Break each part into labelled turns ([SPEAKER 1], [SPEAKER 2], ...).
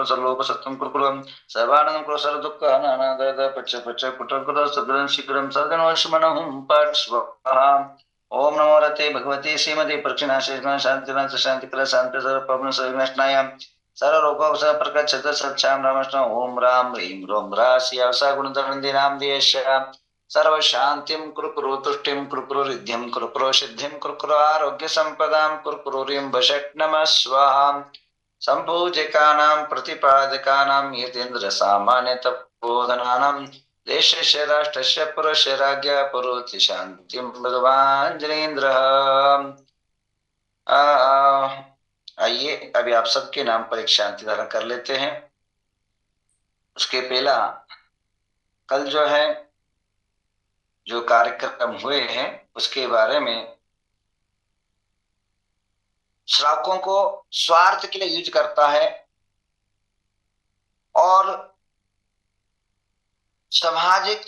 [SPEAKER 1] सर्वलोक सत्यं कुरुकुलं सर्वानन्दं कुरु सर्वदुःखहननादयद पच्च पच्च कुटकुट सद्गुणं शीघ्रं सर्वजनवशमनहुं पट् स्वाहा। ओम नमो रते भगवती श्रीमती प्रक्षिणाशेषण शांतिनाथ शांतिकला शांति सर्वपवन सर्वविनाशनाय सर्वरोगोपशम प्रकच्छत सच्चाम रामकृष्ण ओम राम ह्रीं रोम राशियासा गुणधरन्दिनाम देश्य सर्व शांतिम कुरु तुष्टिम कुरु रिद्धिम कुरु सिद्धिम कुरु आरोग्य संपदाम कुरु वशट नमः स्वाहा। संपूजकानां प्रतिपादकानां यतीन्द्र सामान्य तपोधनानां देशस्य राष्ट्रस्य पुरस्य राज्ञा पुरोति शांतिं भगवान जनेन्द्र। आइए अभी आप सबके नाम पर एक शांति धारण कर लेते हैं। उसके पहला कल जो है जो कार्यक्रम हुए हैं उसके बारे में, श्रावकों को स्वार्थ के लिए यूज करता है और सामाजिक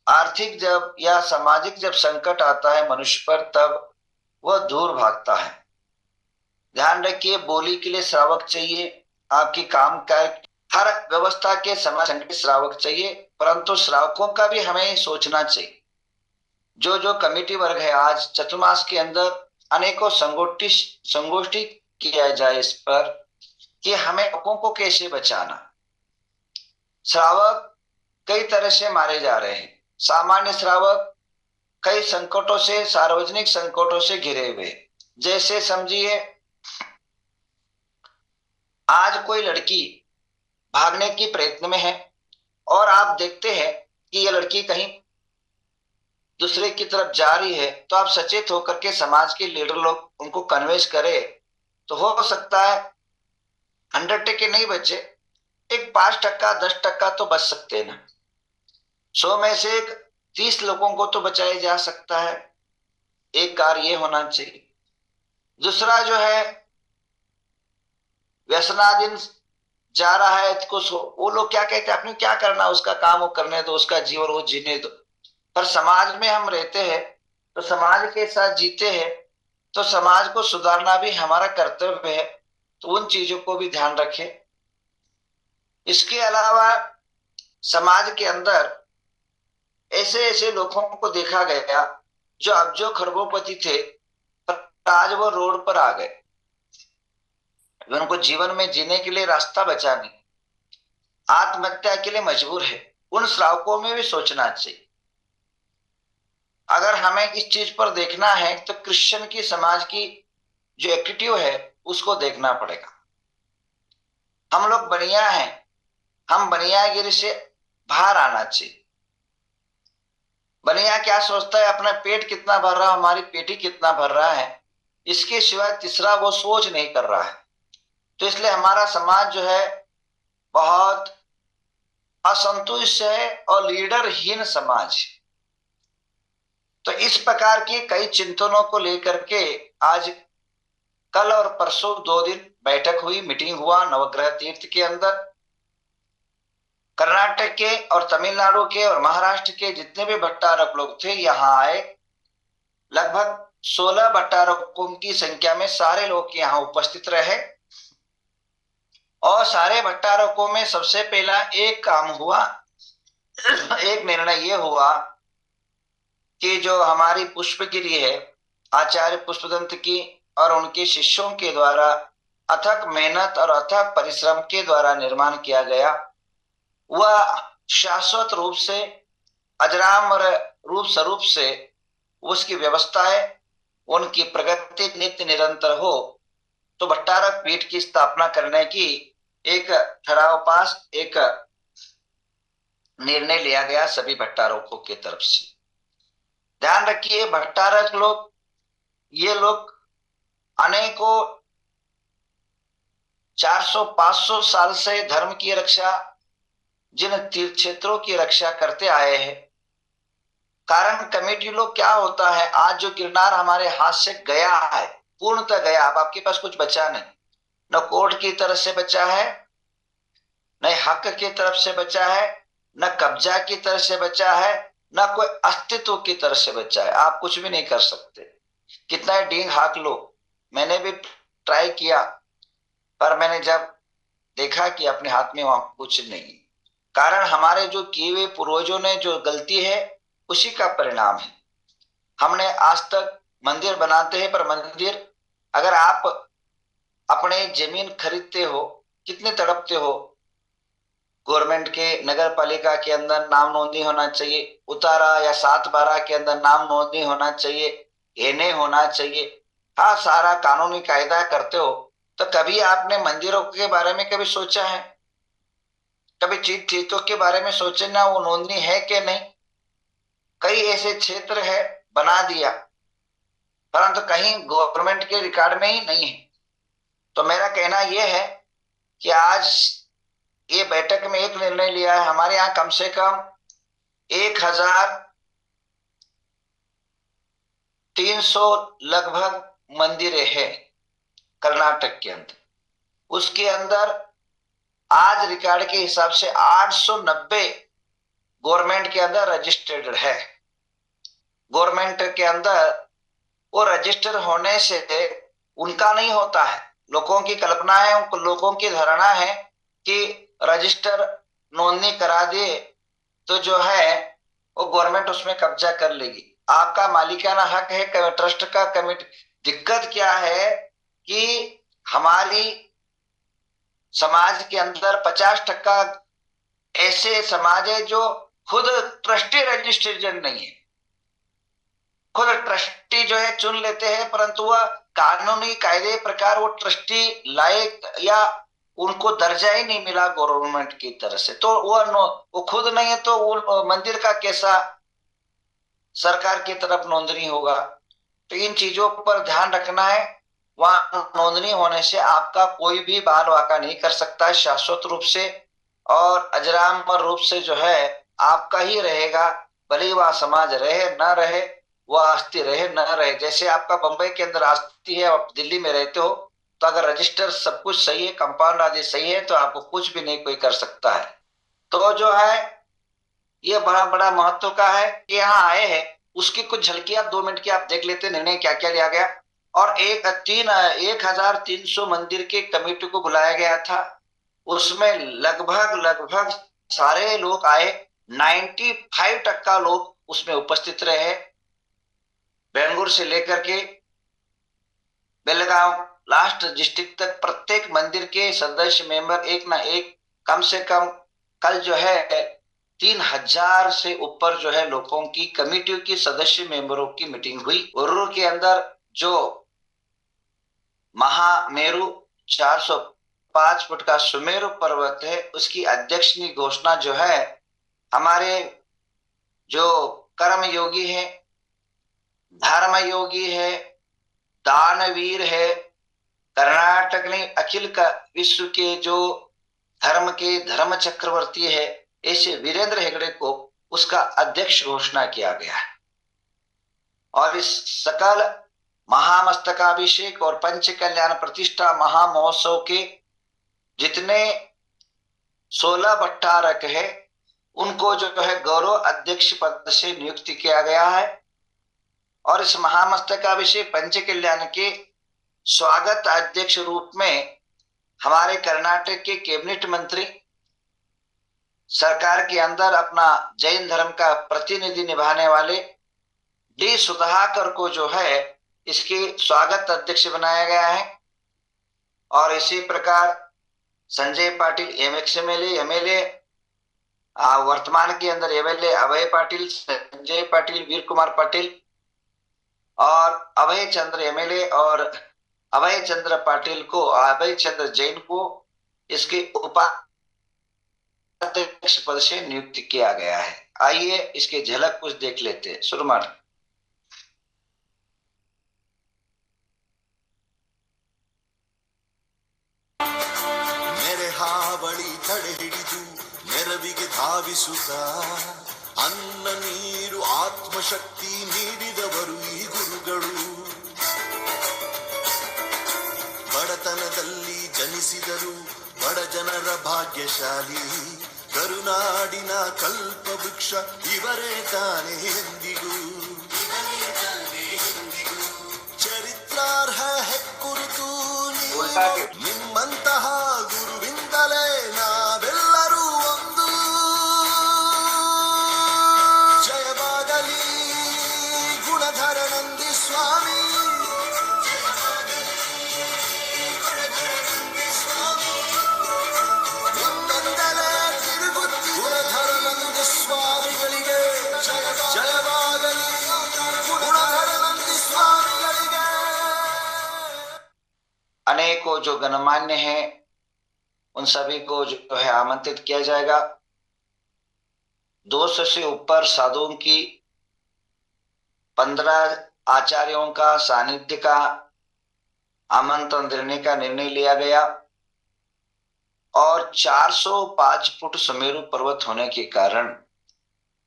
[SPEAKER 1] आर्थिक जब या सामाजिक जब संकट आता है मनुष्य पर तब वह दूर भागता है। ध्यान रखिए, बोली के लिए श्रावक चाहिए, आपकी काम काज हर व्यवस्था के समय संकट श्रावक चाहिए, परंतु श्रावकों का भी हमें सोचना चाहिए। जो जो कमेटी वर्ग है, आज चतुर्मास के अंदर अनेकों संगोष्ठी किया जाए इस पर कि हमें श्रावकों को कैसे बचाना। श्रावक कई तरह से मारे जा रहे हैं। सामान्य श्रावक कई संकटों से, सार्वजनिक संकटों से घिरे हुए। जैसे समझिए, आज कोई लड़की भागने की प्रयत्न में है और आप देखते हैं कि यह लड़की कहीं दूसरे की तरफ जा रही है, तो आप सचेत होकर के समाज के लीडर लोग उनको कन्विंस करे तो हो सकता है 100% नहीं बचे, एक 5%, 10% तो बच सकते हैं ना। 100 में से एक 30 लोगों को तो बचाया जा सकता है। एक कार्य ये होना चाहिए। दूसरा जो है, व्यसनाधीन जा रहा है तो वो लोग क्या कहते हैं, आपने क्या करना, उसका काम वो करने दो, उसका जीवन वो जीने दो। पर समाज में हम रहते हैं तो समाज के साथ जीते हैं, तो समाज को सुधारना भी हमारा कर्तव्य है, तो उन चीजों को भी ध्यान रखें। इसके अलावा समाज के अंदर ऐसे ऐसे लोगों को देखा गया जो अब्जों खरबोपति थे, पर आज वो रोड पर आ गए। उनको जीवन में जीने के लिए रास्ता बचा नहीं, आत्महत्या के लिए मजबूर है। उन श्रावकों में भी सोचना चाहिए। अगर हमें इस चीज पर देखना है तो क्रिश्चियन की समाज की जो एटीट्यूड है उसको देखना पड़ेगा। हम लोग बनिया हैं, हम बनियागिरी से बाहर आना चाहिए। बनिया क्या सोचता है, अपना पेट कितना भर रहा है, हमारी पेटी कितना भर रहा है, इसके सिवाय तीसरा वो सोच नहीं कर रहा है। तो इसलिए हमारा समाज जो है बहुत असंतुष्ट है और लीडरहीन समाज। तो इस प्रकार की कई चिंतनों को लेकर के आज कल और परसों 2 दिन बैठक हुई, मीटिंग हुआ नवग्रह तीर्थ के अंदर। कर्नाटक के और तमिलनाडु के और महाराष्ट्र के जितने भी भट्टारक लोग थे यहाँ आए। लगभग 16 भट्टारकों की संख्या में सारे लोग यहाँ उपस्थित रहे और सारे भट्टारकों में सबसे पहला एक काम हुआ, एक निर्णय ये हुआ कि जो हमारी पुष्पगिरी है आचार्य पुष्पदंत की और उनके शिष्यों के द्वारा अथक मेहनत और अथक परिश्रम के द्वारा निर्माण किया गया, वह शाश्वत रूप से अजरामर रूप स्वरूप से उसकी व्यवस्था है, उनकी प्रगति नित्य निरंतर हो। तो भट्टारक पीठ की स्थापना करने की एक ठहराव पास, एक निर्णय लिया गया सभी भट्टारकों की तरफ से। ध्यान रखिए, भट्टारक लोग, ये लोग अनेकों 400-500 साल से धर्म की रक्षा, जिन तीर्थ क्षेत्रों की रक्षा करते आए हैं। कारण कमेटी लोग क्या होता है, आज जो गिरनार हमारे हाथ से गया है, पूर्णतः गया, अब आपके पास कुछ बचा नहीं, न कोर्ट की तरफ से बचा है, न हक की तरफ से बचा है, न कब्जा की तरफ से बचा है, न कोई अस्तित्व की तरफ से बचा है। आप कुछ भी नहीं कर सकते, कितना डींग हाँक लो। मैंने भी ट्राई किया, पर मैंने जब देखा कि अपने हाथ में वहां कुछ नहीं। कारण हमारे जो किए हुए पूर्वजों ने जो गलती है उसी का परिणाम है। हमने आज तक मंदिर बनाते हैं, पर मंदिर अगर आप अपने जमीन खरीदते हो, कितने तड़पते हो। गवर्नमेंट के नगर पालिका के अंदर नाम नोंदणी होना चाहिए, उतारा या 7/12 के अंदर नाम नोंदणी होना चाहिए, एनए होना चाहिए। हाँ, सारा कानूनी कायदा करते हो, तो कभी आपने मंदिरों के बारे में कभी सोचा है? कभी चीजों के बारे में सोचे ना, वो नोंदनी है कि नहीं। कई ऐसे क्षेत्र है बना दिया, परंतु कहीं गवर्नमेंट के रिकॉर्ड में ही नहीं है। तो मेरा कहना यह है कि आज ये बैठक में एक निर्णय लिया है, हमारे यहाँ कम से कम 1300 लगभग मंदिरें हैं कर्नाटक के अंदर। उसके अंदर आज रिकॉर्ड के हिसाब से 890 गवर्नमेंट के अंदर रजिस्टर्ड है। गवर्नमेंट के अंदर वो रजिस्टर होने से उनका नहीं होता है, लोगों की कल्पना है, लोगों की धारणा है कि रजिस्टर नोंदनी करा दिए तो जो है वो गवर्नमेंट उसमें कब्जा कर लेगी। आपका मालिकाना हक है ट्रस्ट का, कमिटी। दिक्कत क्या है कि हमारी समाज के अंदर 50% ऐसे समाज है जो खुद ट्रस्टी रजिस्ट्रेशन नहीं है। खुद ट्रस्टी जो है चुन लेते हैं, परंतु वह कानूनी कायदे प्रकार वो ट्रस्टी लायक या उनको दर्जा ही नहीं मिला गवर्नमेंट की तरफ से, तो वो खुद नहीं है तो वो मंदिर का कैसा सरकार की तरफ नोंदनी होगा। तो इन चीजों पर ध्यान रखना है। वहां नोंदनी होने से आपका कोई भी बाल वाका नहीं कर सकता है शाश्वत रूप से, और अजरामर रूप से जो है आपका ही रहेगा। भले वह समाज रहे न रहे, वह आस्ती रहे न रहे। जैसे आपका बंबई के अंदर आस्ती है, आप दिल्ली में रहते हो, तो अगर रजिस्टर सब कुछ सही है, कंपाउंड आदि सही है, तो आपको कुछ भी नहीं कोई कर सकता है। तो जो है ये बड़ा बड़ा महत्व का है कि यहाँ आए हैं, उसकी कुछ झलकियां 2 मिनट की आप देख लेते, निर्णय क्या क्या लिया गया। और 1300 मंदिर के कमेटी को बुलाया गया था, उसमें लगभग सारे लोग आए। 95% लोग उसमें उपस्थित रहे। बेंगलुरु से लेकर के बेलगांव लास्ट डिस्ट्रिक्ट तक प्रत्येक मंदिर के सदस्य मेंबर एक ना एक कम से कम कल जो है 3000 से ऊपर जो है लोगों की कमेटियों की सदस्य मेंबरों की मीटिंग हुई। उर्रू के अंदर जो महामेरु 405 फुट का सुमेरु पर्वत है, उसकी अध्यक्ष की घोषणा जो है हमारे जो कर्म योगी है, धर्म योगी है, दानवीर है, कर्नाटक ने अखिल का विश्व के जो धर्म चक्रवर्ती है, ऐसे वीरेंद्र हेगड़े को उसका अध्यक्ष घोषणा किया गया है। और इस सकल महामस्तकाभिषेक और पंच कल्याण प्रतिष्ठा महामहोत्सव के जितने 16 भट्टारक है, उनको जो है गौरव अध्यक्ष पद से नियुक्त किया गया है। और इस महामस्तकाभिषेक पंच कल्याण के स्वागत अध्यक्ष रूप में हमारे कर्नाटक के कैबिनेट मंत्री, सरकार के अंदर अपना जैन धर्म का प्रतिनिधि निभाने वाले डी सुधाकर को जो है इसके स्वागत अध्यक्ष बनाया गया है। और इसी प्रकार संजय पाटिल एमएलए, वर्तमान के अंदर एमएलए अभय पाटिल, संजय पाटिल, वीर कुमार पाटिल और अभय चंद्र एमएलए और अभय चंद्र पाटिल को, अभय चंद्र जैन को इसके उपाध्यक्ष पद से नियुक्त किया गया है। आइए इसके झलक कुछ देख लेते हैं। सुरमार
[SPEAKER 2] मेरे हावಳಿ ತಡೆ ಹಿಡಿದು ನೆರವಿಗೆ ಧಾವಿಸುತ್ತ ಅನ್ನ ನೀರು ಆತ್ಮಶಕ್ತಿ ನೀಡಿದವರು ಈ ಗುರುಗಳು. ಬಡತನದಲ್ಲಿ ಜನಿಸಿದರು ಬಡ ಜನರ ಭಾಗ್ಯಶಾಲಿ, ಕರುನಾಡಿನ ಕಲ್ಪವೃಕ್ಷ ಇವರೇ ತಾನೇ ಎಂದಿಗೂ. ಚರಿತ್ರಾರ್ಹ ಹೆಕ್ಕುರುತು ನಿಮ್ಮಂತಹ ಗುರುವಿಂದ ನುಡಿಯುತ್ತಲೇ ನಾವೆಲ್ಲರೂ ಒಂದು. ಜಯವಾಗಲಿ ಗುಣಧರ ನಂದಿ ಸ್ವಾಮಿ, ನಿನ್ನಿಂದಲೇ ತಿರುಗುತ್ತಿ ಗುಣಧರ ನಂದಿ ಸ್ವಾಮಿಗಳಿಗೆ ಜಯವಾಗಲಿ ಗುಣಧರ ನಂದಿ ಸ್ವಾಮಿಗಳಿಗೆ.
[SPEAKER 1] अनेकों जो गणमान्य हैं उन सभी को जो है आमंत्रित किया जाएगा. 200 से ऊपर साधुओं की 15 आचार्यों का सानिध्य का आमंत्रण देने का निर्णय लिया गया. और 405 फुट सुमेरु पर्वत होने के कारण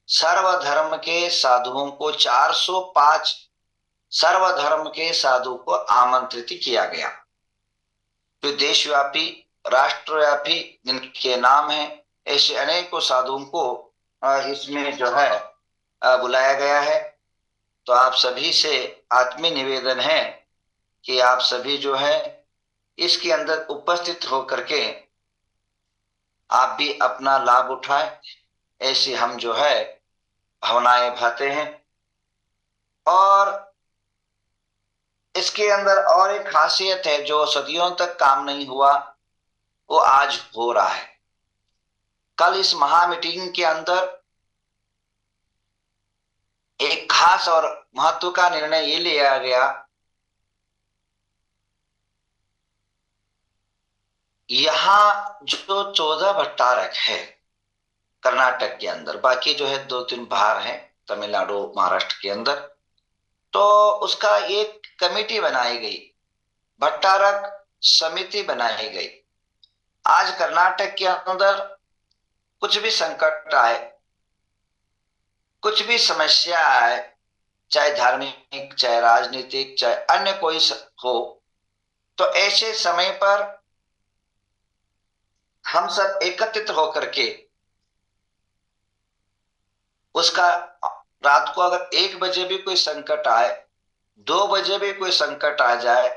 [SPEAKER 1] सर्वधर्म के साधुओं को 405 सर्वधर्म के साधु को आमंत्रित किया गया. जो देशव्यापी राष्ट्रव्यापी जिनके नाम है ऐसे अनेकों साधुओं को इसमें जो है बुलाया गया है. तो आप सभी से आत्मीय निवेदन है कि आप सभी जो है इसके अंदर उपस्थित होकर के आप भी अपना लाभ उठाएं. ऐसे हम जो है भावनाएं भाते हैं. और इसके अंदर और एक खासियत है जो सदियों तक काम नहीं हुआ वो आज हो रहा है. कल इस महा मीटिंग के अंदर एक खास और महत्व का निर्णय ये लिया गया. यहां जो 14 भट्टारक है कर्नाटक के अंदर, बाकी जो है 2-3 बाहर हैं तमिलनाडु महाराष्ट्र के अंदर, तो उसका एक कमेटी बनाई गई, भट्टारक समिति बनाई गई. आज कर्नाटक के अंदर कुछ भी संकट आए, कुछ भी समस्या आए, चाहे धार्मिक, चाहे राजनीतिक, चाहे अन्य कोई हो, तो ऐसे समय पर हम सब एकत्रित होकर के उसका रात को अगर 1 बजे भी कोई संकट आए, 2 बजे भी कोई संकट आ जाए,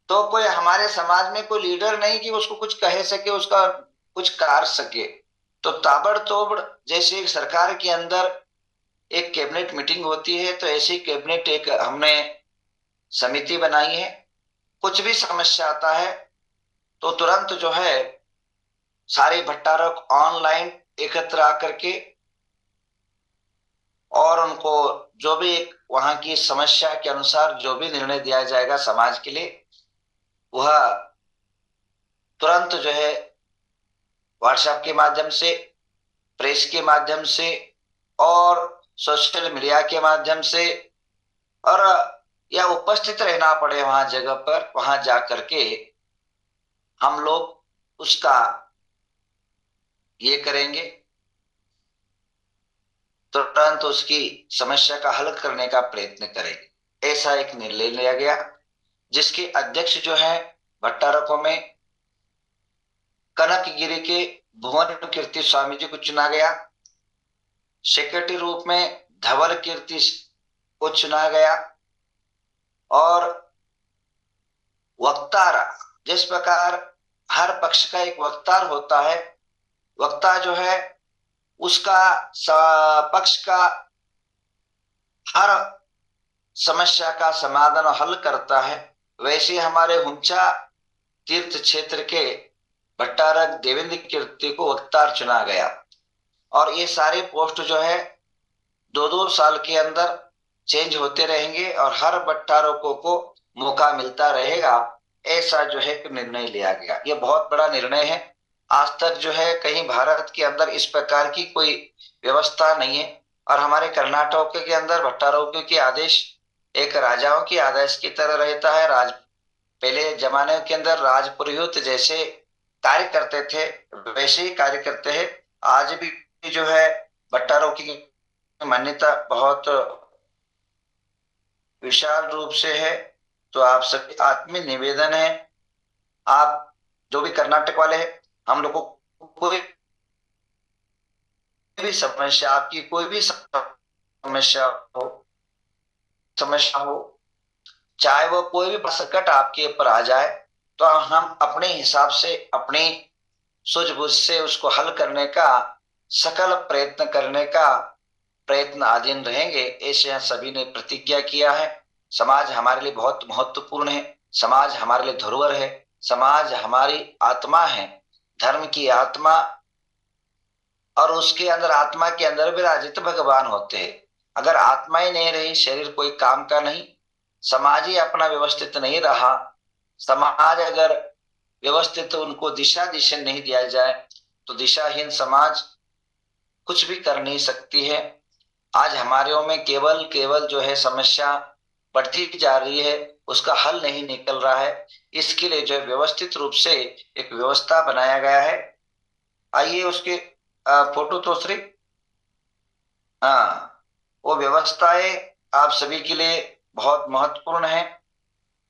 [SPEAKER 1] तो कोई हमारे समाज में कोई लीडर नहीं कि उसको कुछ कह सके, उसका कुछ कर सके. तो ताबड़तोड़ जैसे सरकार के अंदर एक कैबिनेट मीटिंग होती है, तो ऐसी कैबिनेट एक हमने समिति बनाई है. कुछ भी समस्या आता है तो तुरंत जो है सारे भट्टारक ऑनलाइन एकत्र आकर के और उनको जो भी वहां की समस्या के अनुसार जो भी निर्णय दिया जाएगा समाज के लिए, वह तुरंत जो है व्हाट्सएप के माध्यम से, प्रेस के माध्यम से और सोशल मीडिया के माध्यम से, और या उपस्थित रहना पड़े वहां जगह पर, वहां जा करके हम लोग उसका ये करेंगे, तुरंत उसकी समस्या का हल करने का प्रयत्न करेंगे. ऐसा एक निर्णय लिया गया, जिसके अध्यक्ष जो है भट्टारकों में कनकगिरी के भुवन कीर्ति स्वामी जी को चुना गया. सेक्रेटरी रूप में धवल कीर्ति को चुना गया. और वक्तारा, जिस प्रकार हर पक्ष का एक वक्तार होता है, वक्ता जो है उसका पक्ष का हर समस्या का समाधान और हल करता है, वैसे हमारे हुंचा तीर्थ क्षेत्र के भट्टारक देवेंद्र कीर्ति को वक्तार चुना गया. और ये सारे पोस्ट जो है 2-2 साल के अंदर चेंज होते रहेंगे और हर भट्टारकों को मौका मिलता रहेगा. ऐसा जो है निर्णय लिया गया. ये बहुत बड़ा निर्णय है. आज तक जो है कहीं भारत के अंदर इस प्रकार की कोई व्यवस्था नहीं है. और हमारे कर्नाटक के अंदर भट्टारकों के आदेश एक राजाओं के आदेश की तरह रहता है. पहले जमाने के अंदर राजपुरोहित जैसे कार्य करते थे वैसे ही कार्य करते हैं. आज भी जो है भट्टारकों की मान्यता बहुत विशाल रूप से है. तो आप सभी आत्मीय निवेदन है, आप जो भी कर्नाटक वाले हैं, हम लोगों को कोई भी समस्या, आपकी कोई भी समस्या हो, चाहे वो कोई भी संकट आपके ऊपर आ जाए, तो हम अपने हिसाब से अपनी सूझबूझ से उसको हल करने का सकल प्रयत्न करने का प्रयत्न अधीन रहेंगे, ऐसे सभी ने प्रतिज्ञा किया है। समाज हमारे लिए बहुत महत्वपूर्ण है, समाज हमारे लिए धरोहर है, समाज हमारी आत्मा है, धर्म की आत्मा, और उसके अंदर आत्मा के अंदर विराजित भगवान होते हैं। अगर आत्मा ही नहीं रही, शरीर कोई काम का नहीं, समाज ही अपना व्यवस्थित नहीं रहा, समाज अगर व्यवस्थित उनको दिशा नहीं दिया जाए तो दिशाहीन समाज कुछ भी कर नहीं सकती है। आज हमारे में केवल केवल जो है समस्या बढ़ती जा रही है, उसका हल नहीं निकल रहा है। इसके लिए जो है व्यवस्थित रूप से एक व्यवस्था बनाया गया है। आइए उसके फोटो तो श्री, हाँ, वो व्यवस्थाएं आप सभी के लिए बहुत महत्वपूर्ण है।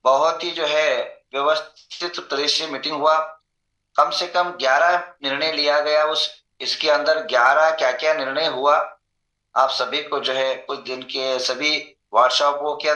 [SPEAKER 1] बहुत ही जो है व्यवस्थित तरह से मीटिंग हुआ, कम से कम 11 निर्णय लिया गया। उस इसके अंदर 11 क्या क्या निर्णय हुआ, आप सभी को जो है कुछ दिन के सभी व्हाट्सएपों के